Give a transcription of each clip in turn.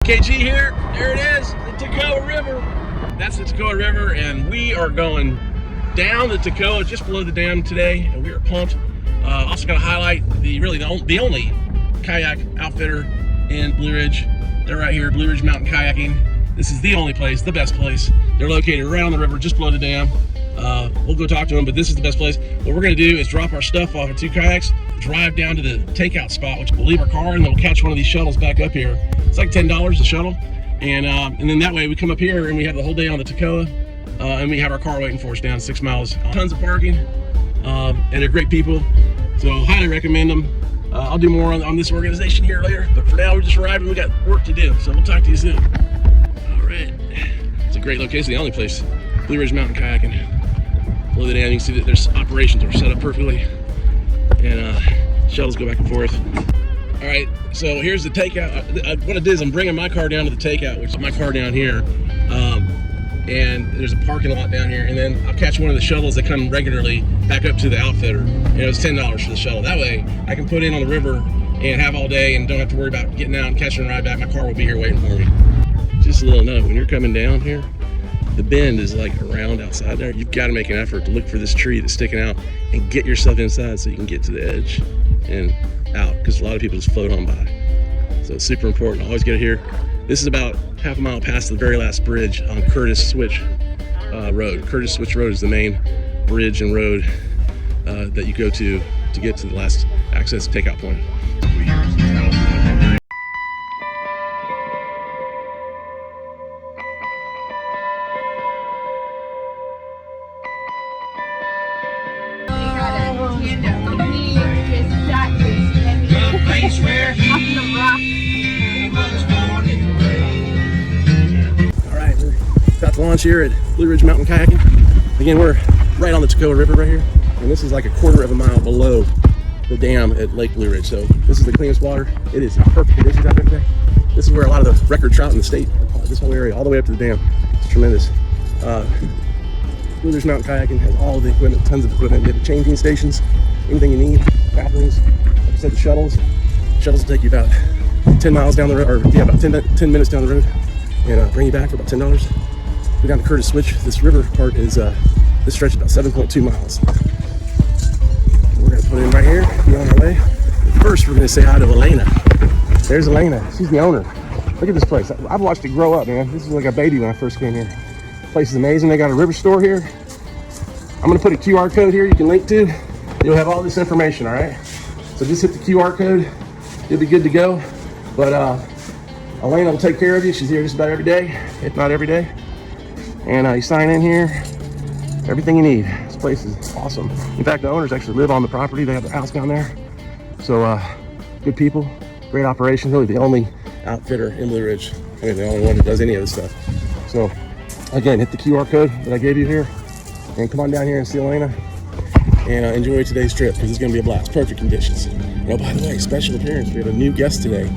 RKG here. There it is, the Tocoa River. That's the Tocoa River, and we are going down the Tocoa just below the dam today, and we are pumped. Also going to highlight the only kayak outfitter in Blue Ridge. They're right here, Blue Ridge Mountain Kayaking. This is the only place, the best place. They're located right on the river, just below the dam. We'll go talk to them, but this is the best place. What we're going to do is drop our stuff off of 2 kayaks, drive down to the takeout spot, which we'll leave our car, and then we'll catch one of these shuttles back up here. It's like $10 a shuttle, and then that way we come up here and we have the whole day on the Tocoa, and we have our car waiting for us down 6 miles. Tons of parking, and they're great people, so highly recommend them. I'll do more on this organization here later, but for now we just arrived and we got work to do, so we'll talk to you soon. All right, it's a great location, the only place, Blue Ridge Mountain Kayaking. Below the dam, you can see that there's operations are set up perfectly, and shuttles go back and forth. All right, so here's the takeout. What it is, I'm bringing my car down to the takeout, which is my car down here, and there's a parking lot down here, and then I'll catch one of the shuttles that come regularly back up to the outfitter. And it's $10 for the shuttle. That way I can put in on the river and have all day and don't have to worry about getting out and catching a ride back. My car will be here waiting for me. Just a little note, when you're coming down here, the bend is like around outside there. You've got to make an effort to look for this tree that's sticking out and get yourself inside so you can get to the edge and out, because a lot of people just float on by. So it's super important. Always get it here. This is about half a mile past the very last bridge on Curtis Switch Road. Curtis Switch Road is the main bridge and road that you go to get to the last access takeout point. Alright, we're about to launch here at Blue Ridge Mountain Kayaking. Again, we're right on the Tocoa River right here, and this is like a quarter of a mile below the dam at Lake Blue Ridge. So this is the cleanest water. It is in perfect conditions out there today. This is where a lot of the record trout in the state, this whole area, all the way up to the dam. It's tremendous. Blue Ridge Mountain Kayaking has all the equipment, tons of equipment. They have changing stations, anything you need, bathrooms. Like I said, the shuttles will take you about 10 miles down the road, or yeah, about 10 minutes down the road, and bring you back for about $10. Go down to Curtis Switch. This river part is, this stretch is about 7.2 miles. We're gonna put in right here, be on our way. But first, we're gonna say hi to Elena. There's Elena, she's the owner. Look at this place. I've watched it grow up, man. This was like a baby when I first came here. This place is amazing. They got a river store here. I'm gonna put a QR code here you can link to. You'll have all this information, all right? So just hit the QR code. You'll be good to go. But Elena will take care of you. She's here just about every day, if not every day. And you sign in here, everything you need. This place is awesome. In fact, the owners actually live on the property. They have their house down there. So good people, great operation. Really the only outfitter in Blue Ridge. I mean, the only one that does any of this stuff. So again, hit the QR code that I gave you here and come on down here and see Elena and enjoy today's trip, because it's going to be a blast. Perfect conditions. Oh, by the way, special appearance. We have a new guest today,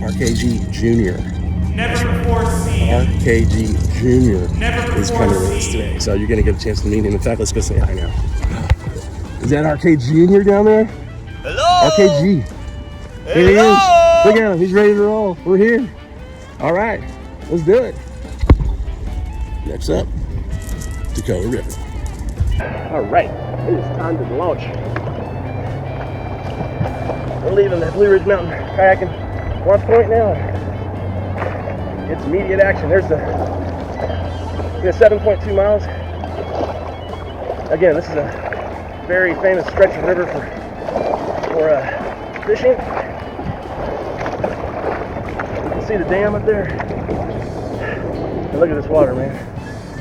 RKG Jr. Never before seen. RKG Jr. Never is coming with us today, so you're going to get a chance to meet him. In fact, let's go say hi now. Is that RKG Jr. down there? Hello. RKG. There he is. Look at him. He's ready to roll. We're here. All right, let's do it. Next up, Tocoa River. All right, it is time to launch. We're leaving the Blue Ridge Mountain Kayaking One Point now. It's immediate action. There's the 7.2 miles. Again, this is a very famous stretch of river for fishing. You can see the dam up there. And look at this water, man.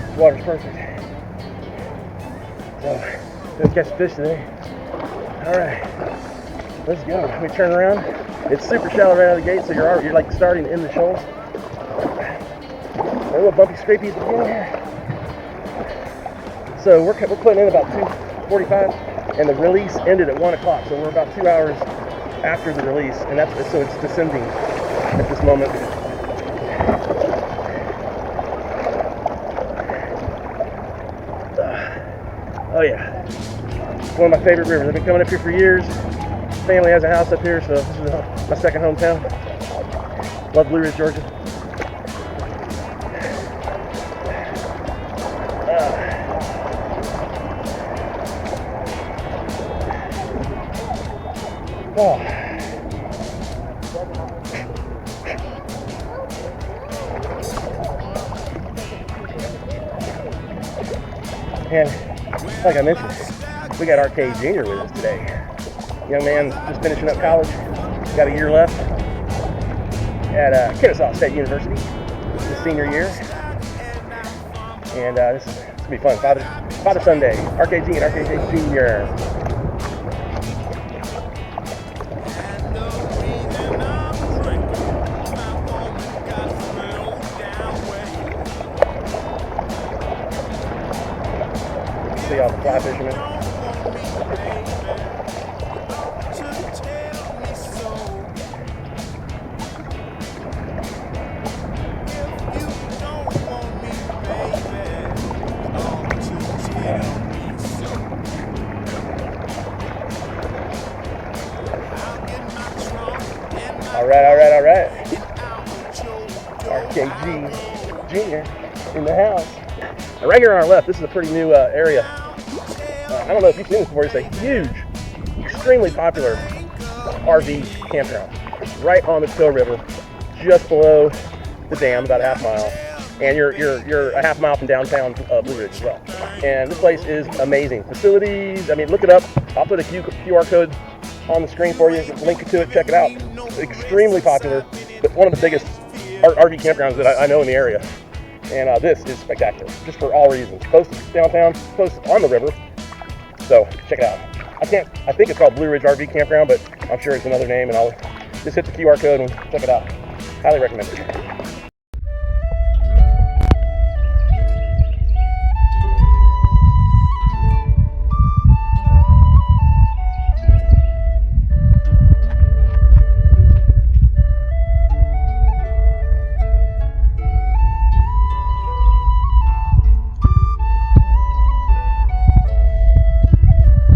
This water's perfect. So, let's catch fish today. All right, let's go. We turn around. It's super shallow right out of the gate, so you're like starting in the shoals. A little bumpy, scrapey at the beginning here. So we're putting in about 2:45, and the release ended at 1 o'clock. So we're about 2 hours after the release, and so it's descending at this moment. Oh yeah, it's one of my favorite rivers. I've been coming up here for years. Family has a house up here, so this is my second hometown. Love Blue Ridge, Georgia. Oh. And like I mentioned, we got RK Jr. with us today. Young man just finishing up college, got a year left at Kennesaw State University, his senior year. And this is gonna be fun. Father Sunday, RKG and RKJ Jr. See all the fly fishermen. All right. RKG Jr. in the house. Now, right here on our left, this is a pretty new area. I don't know if you've seen this before. It's a huge, extremely popular RV campground right on the Tocoa River, just below the dam, about a half mile. And you're a half mile from downtown Blue Ridge as well. And this place is amazing. Facilities, I mean, look it up. I'll put a QR code on the screen for you. Link to it, check it out. Extremely popular, but one of the biggest RV campgrounds that I know in the area. And this is spectacular, just for all reasons. Close to downtown, close on the river. So check it out. I think it's called Blue Ridge RV Campground, but I'm sure it's another name, and I'll just hit the QR code and check it out. Highly recommend it.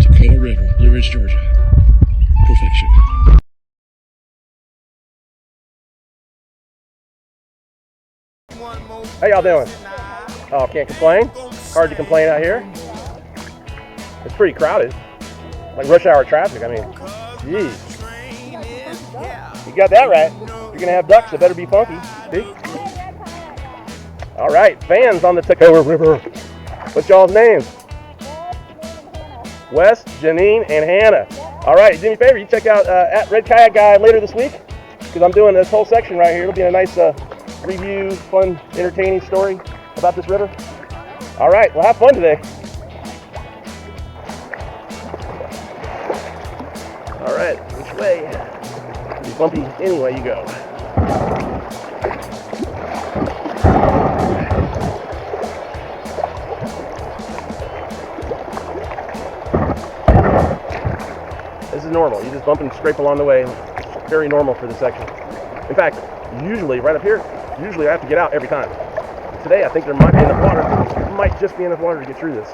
Tocoa River, Blue Ridge, Georgia. Perfection. How y'all doing? Oh, can't complain. Hard to complain out here. It's pretty crowded. Like rush hour traffic, I mean, geez. You got that right. You're gonna have ducks that better be funky. See? All right, fans on the Tocoa River. What's y'all's names? Wes, Janine, and Hannah. All right, do me a favor, you check out at Red Kayak Guy later this week, because I'm doing this whole section right here. It'll be a nice review, fun, entertaining story about this river. All right, well, have fun today. All right, which way? It'll be bumpy any way you go. This is normal. You just bump and scrape along the way. It's very normal for this section. In fact, usually right up here, I have to get out every time. Today, I think there might be enough water. There might just be enough water to get through this.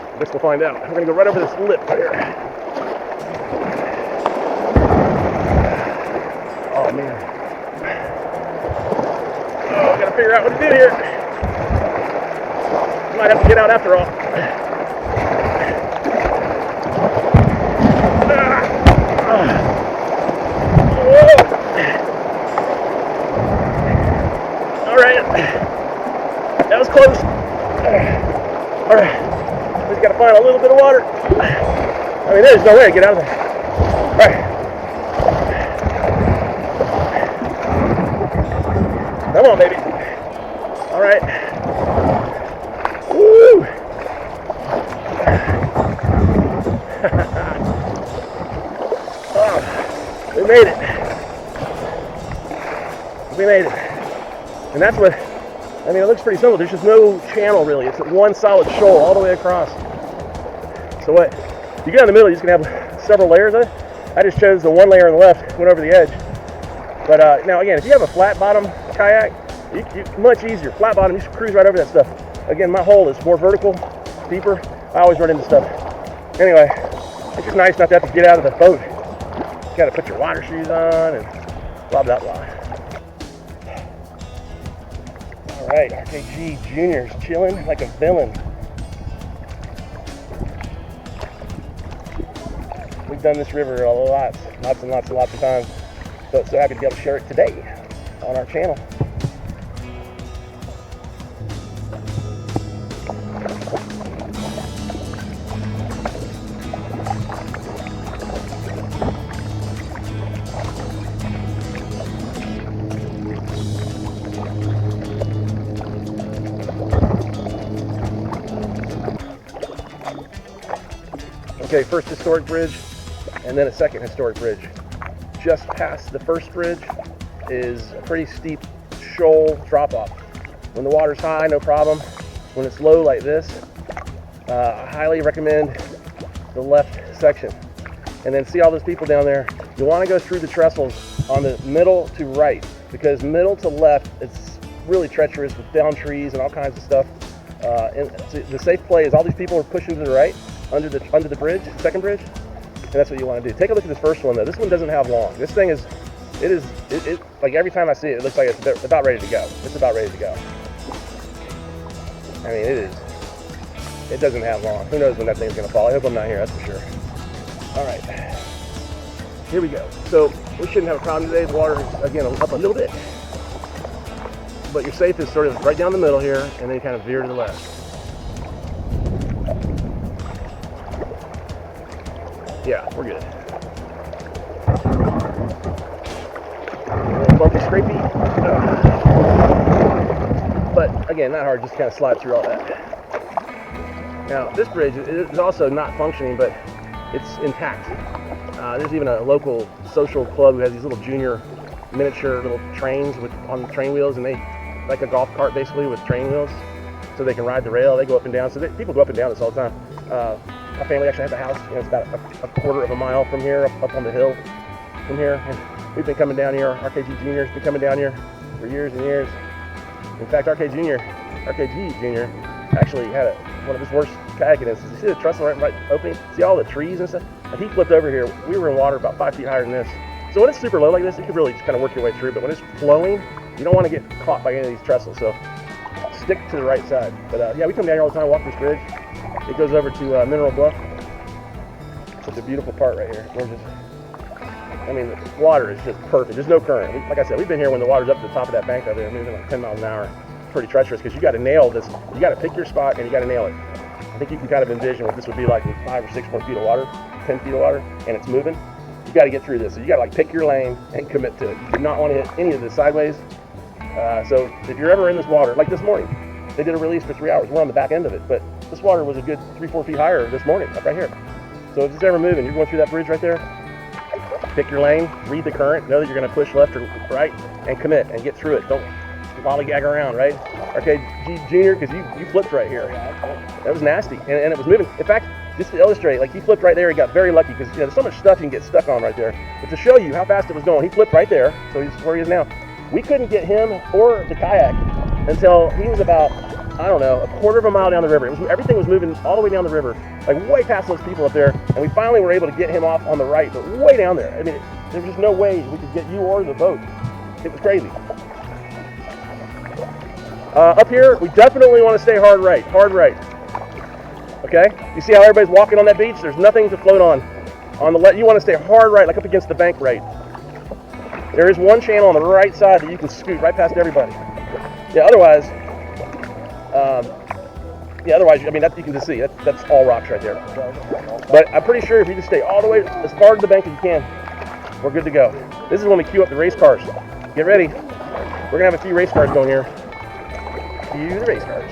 I guess we'll find out. We're going to go right over this lip here. Oh, man. Oh, I got to figure out what to do here. Might have to get out after all. That was close. All right, we just got to find a little bit of water. I mean, there's no way to get out of there. All right. Come on, baby. All right. Woo! Oh, we made it. We made it. And that's what, I mean, it looks pretty simple. There's just no channel really. It's one solid shoal all the way across. So what, you get in the middle, you're just gonna have several layers of it. I just chose the one layer on the left, went over the edge. But now again, if you have a flat bottom kayak, you much easier. Flat bottom, you just cruise right over that stuff. Again, my hole is more vertical, deeper. I always run into stuff. Anyway, it's just nice not to have to get out of the boat. You gotta put your water shoes on and blah, blah, blah. All right, RKG Jr.'s chilling like a villain. we've done this river lots and lots of times. So happy to be able to share it today on our channel. Okay, first historic bridge, and then a second historic bridge. Just past the first bridge is a pretty steep shoal drop-off. When the water's high, no problem. When it's low like this, I highly recommend the left section. And then see all those people down there? You want to go through the trestles on the middle to right, because middle to left, it's really treacherous with down trees and all kinds of stuff. And the safe play is all these people are pushing to the right, under the bridge, second bridge, and that's what you want to do. Take a look at this first one though. This one doesn't have long. This thing is, like every time I see it, it looks like it's about ready to go. It's about ready to go. I mean, it doesn't have long. Who knows when that thing's gonna fall? I hope I'm not here, that's for sure. All right, here we go. So we shouldn't have a problem today. The water is, again, up a little bit, but your safe is sort of right down the middle here, and then you kind of veer to the left. Yeah, we're good. A little bumpy, scrapey. But again, not hard, just kind of slide through all that. Now, this bridge is also not functioning, but it's intact. There's even a local social club who has these little junior miniature little trains on train wheels, and they, like a golf cart basically with train wheels, so they can ride the rail. They go up and down. So people go up and down this all the time. My family actually has a house, it's about a quarter of a mile from here, up on the hill from here. And we've been coming down here. RKG Junior's been coming down here for years and years. In fact, RKG Junior actually had one of his worst kayaking incidents. You see the trestle right opening? See all the trees and stuff? And he flipped over here. We were in water about 5 feet higher than this. So when it's super low like this, you can really just kind of work your way through. But when it's flowing, you don't want to get caught by any of these trestles. So stick to the right side. But yeah, we come down here all the time, walk this bridge. It goes over to Mineral Bluff. It's a beautiful part right here. I mean, the water is just perfect. There's no current. Like I said, we've been here when the water's up to the top of that bank right there, moving like 10 miles an hour. It's pretty treacherous because you got to nail this. You got to pick your spot and you got to nail it. I think you can kind of envision what this would be like with 5 or 6 more feet of water, 10 feet of water, and it's moving. You got to get through this. So you got to like pick your lane and commit to it. You do not want to hit any of this sideways. So if you're ever in this water, like this morning, they did a release for 3 hours. We're on the back end of it, but this water was a good 3-4 feet higher this morning, up right here. So if it's ever moving, you're going through that bridge right there, pick your lane, read the current, know that you're going to push left or right, and commit and get through it. Don't lollygag around, right? RKG Junior, because you flipped right here. That was nasty, and it was moving. In fact, just to illustrate, like he flipped right there. He got very lucky because there's so much stuff you can get stuck on right there. But to show you how fast it was going, he flipped right there. So he's where he is now. We couldn't get him or the kayak until he was about, I don't know, a quarter of a mile down the river. Everything was moving all the way down the river, like way past those people up there, and we finally were able to get him off on the right, but way down there. I mean, there was just no way we could get you or the boat. It was crazy. Up here, we definitely want to stay hard right. Okay? You see how everybody's walking on that beach? There's nothing to float on the left. You want to stay hard right, like up against the bank right. There is one channel on the right side that you can scoot right past everybody. Yeah, otherwise, I mean, you can just see, that's all rocks right there. But I'm pretty sure if you just stay all the way as far to the bank as you can, we're good to go. This is when we queue up the race cars. Get ready. We're going to have a few race cars going here. Cue the race cars.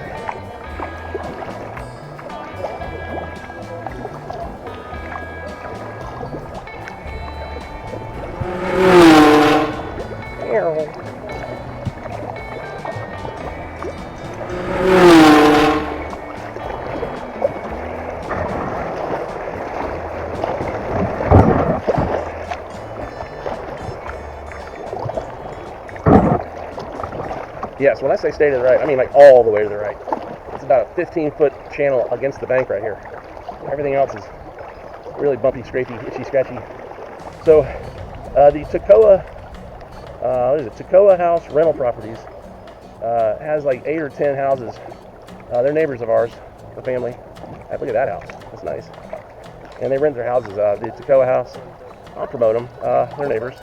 Yes, when I say stay to the right, I mean like all the way to the right. It's about a 15-foot channel against the bank right here. Everything else is really bumpy, scrapey, itchy, scratchy. So the Tocoa, Tocoa House Rental Properties has like 8 or 10 houses. They're neighbors of ours, the family. Look at that house. That's nice. and they rent their houses. The TOCCOA house, I'll promote them. They're neighbors,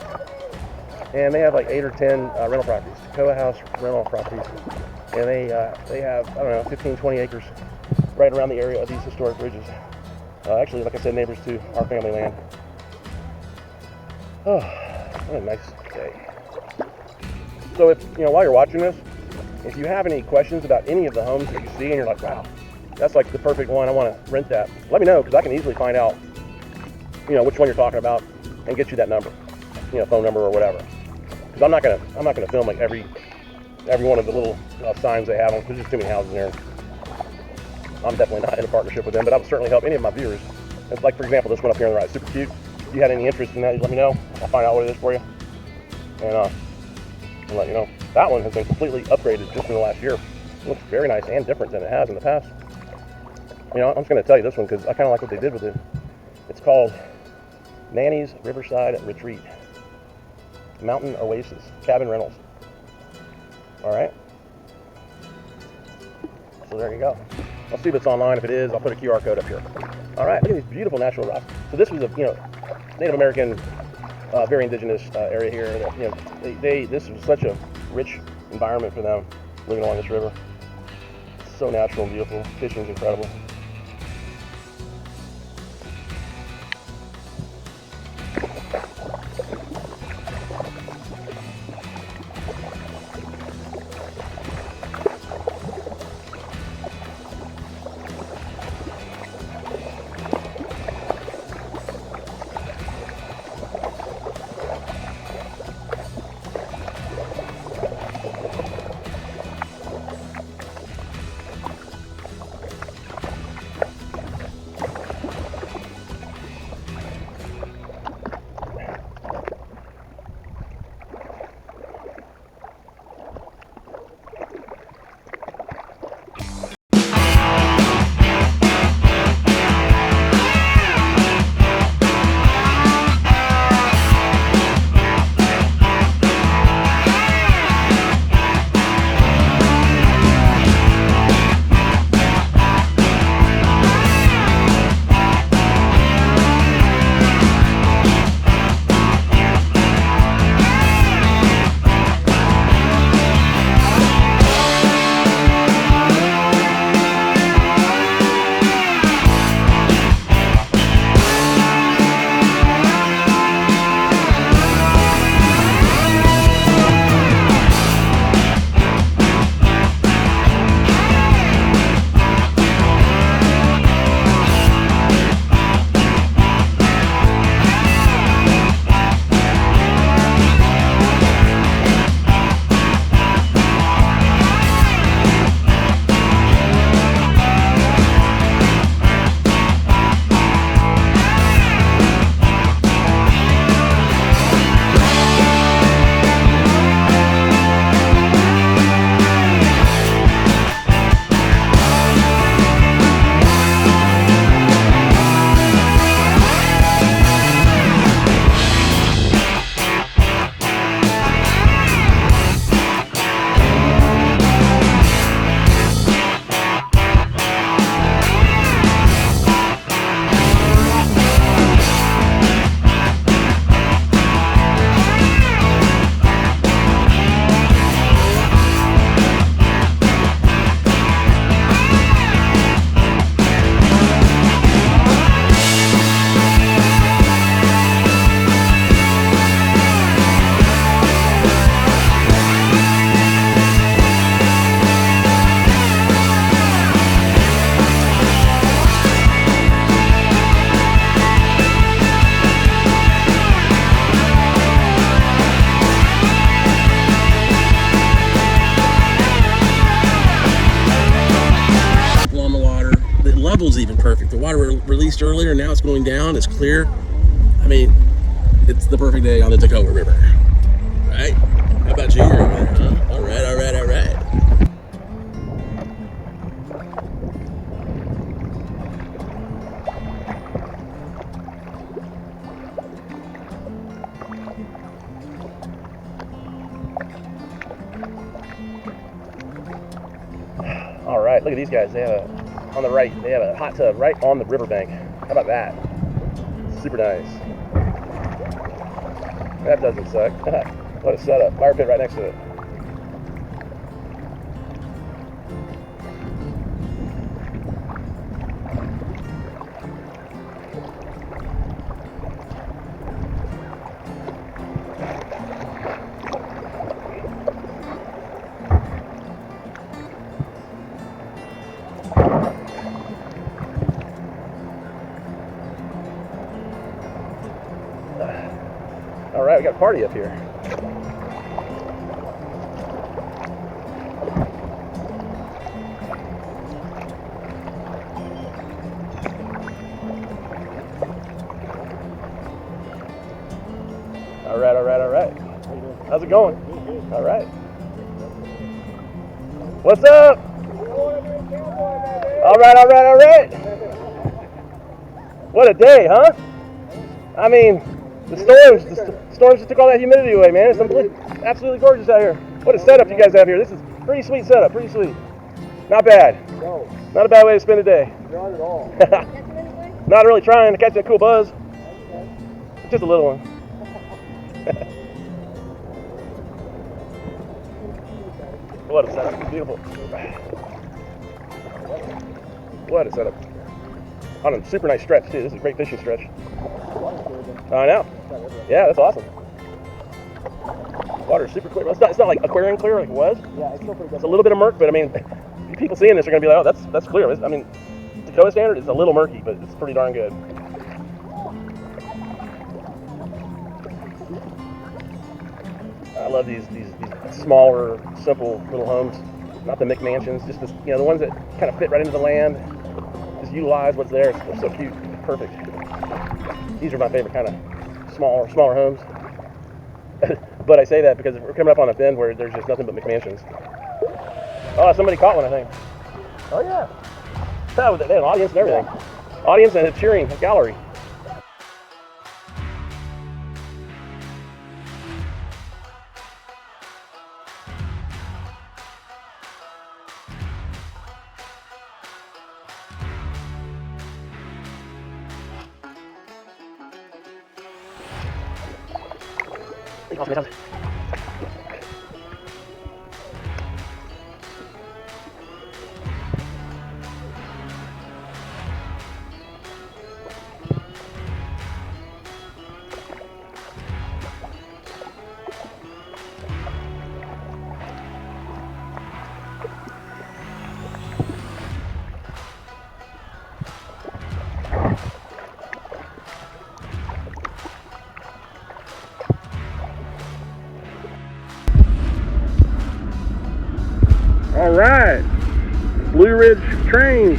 and they have like 8 or 10 rental properties. TOCCOA house rental properties, and they have, I don't know, 15, 20 acres right around the area of these historic bridges. Actually, like I said, neighbors to our family land. Oh, what a nice day. So if, while you're watching this, if you have any questions about any of the homes that you see and you're like, wow, that's like the perfect one, I want to rent that, let me know, because I can easily find out, which one you're talking about and get you that number, phone number or whatever. Because I'm not gonna film like every one of the little signs they have on, because there's too many houses there. I'm definitely not in a partnership with them, but I would certainly help any of my viewers. It's like, for example, this one up here on the right, super cute. If you had any interest in that, let me know. I'll find out what it is for you, and I'll let you know. That one has been completely upgraded just in the last year. It looks very nice and different than it has in the past. I'm just going to tell you this one because I kind of like what they did with it. It's called Nanny's Riverside Retreat Mountain Oasis Cabin Rentals. All right. So there you go. I'll see if it's online. If it is, I'll put a QR code up here. All right. Look at these beautiful natural rocks. So this was a Native American, very indigenous area here. This was such a rich environment for them living along this river. It's so natural and beautiful. Fishing's incredible. level's even perfect. The water released earlier, now it's going down, it's clear. I mean, it's the perfect day on the Tocoa River, right? How about you? You're over there, huh? All right, all right, all right. All right, look at these guys. They have on the right, they have a hot tub right on the riverbank. How about that? super nice. That doesn't suck. What a setup. Fire pit right next to it. All right, we got a party up here. All right, all right, all right. How's it going? All right. What's up? All right, all right, all right. What a day, huh? I mean, the storms just took all that humidity away, man. It's absolutely gorgeous out here. What a setup you guys have here. This is pretty sweet setup, pretty sweet. Not bad. No, Not a bad way to spend a day. not at all. Not really trying to catch that cool buzz. Just a little one. What a setup. It's beautiful. What a setup. On a super nice stretch, too. This is a great fishing stretch. I know. Yeah, that's awesome. Water's super clear. It's not like aquarium clear like it was. Yeah, it's still pretty good. It's a little bit of murk, but I mean, people seeing this are going to be like, oh, that's clear. I mean, Tocoa standard is a little murky, but it's pretty darn good. I love these smaller, simple little homes. Not the McMansions, just the ones that kind of fit right into the land. Just utilize what's there. They're so cute, perfect. These are my favorite kind of smaller homes. But I say that because we're coming up on a bend where there's just nothing but McMansions. Oh, somebody caught one, I think. Oh yeah. They had an audience and everything. Audience and a cheering gallery. All right, Blue Ridge train.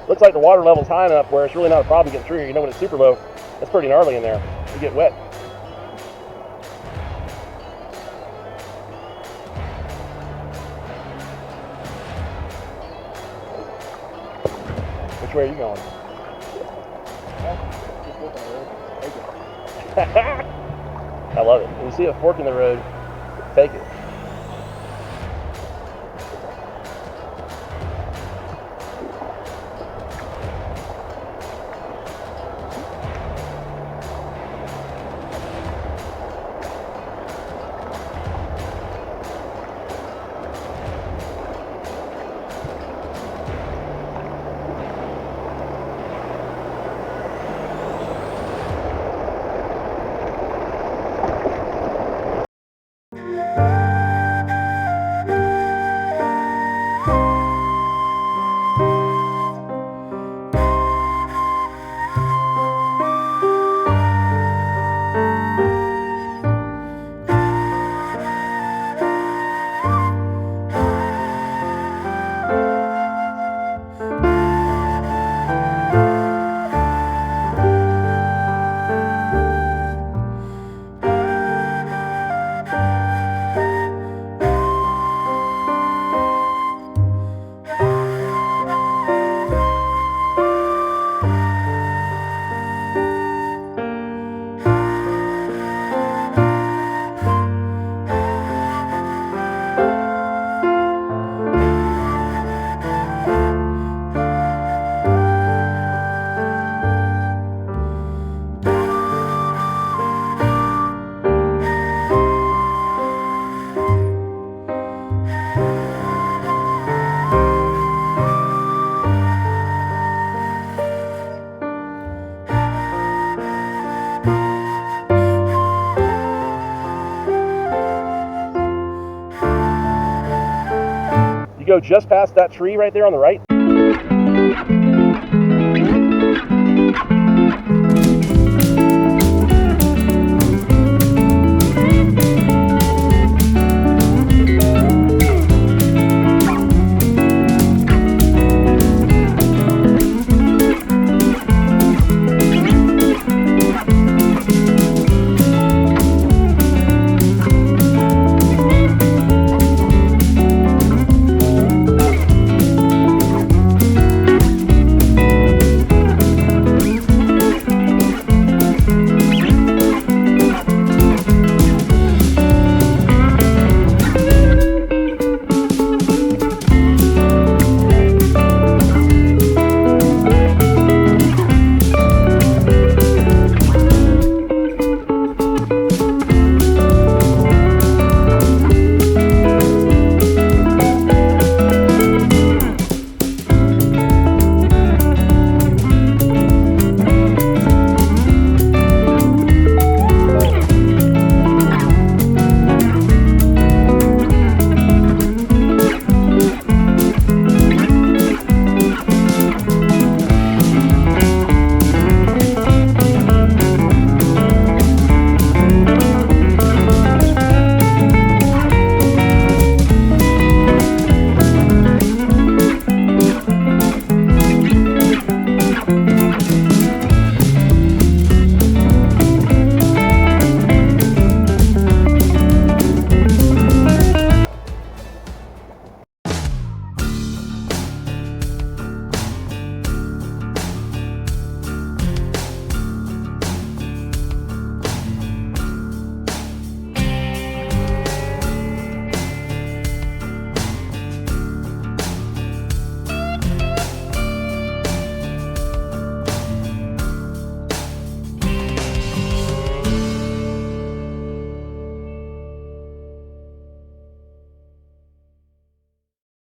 Looks like the water level's high enough where it's really not a problem getting through here. You know, when it's super low, it's pretty gnarly in there. You get wet. Which way are you going? I love it. When you see a fork in the road, take it. go just past that tree right there on the right.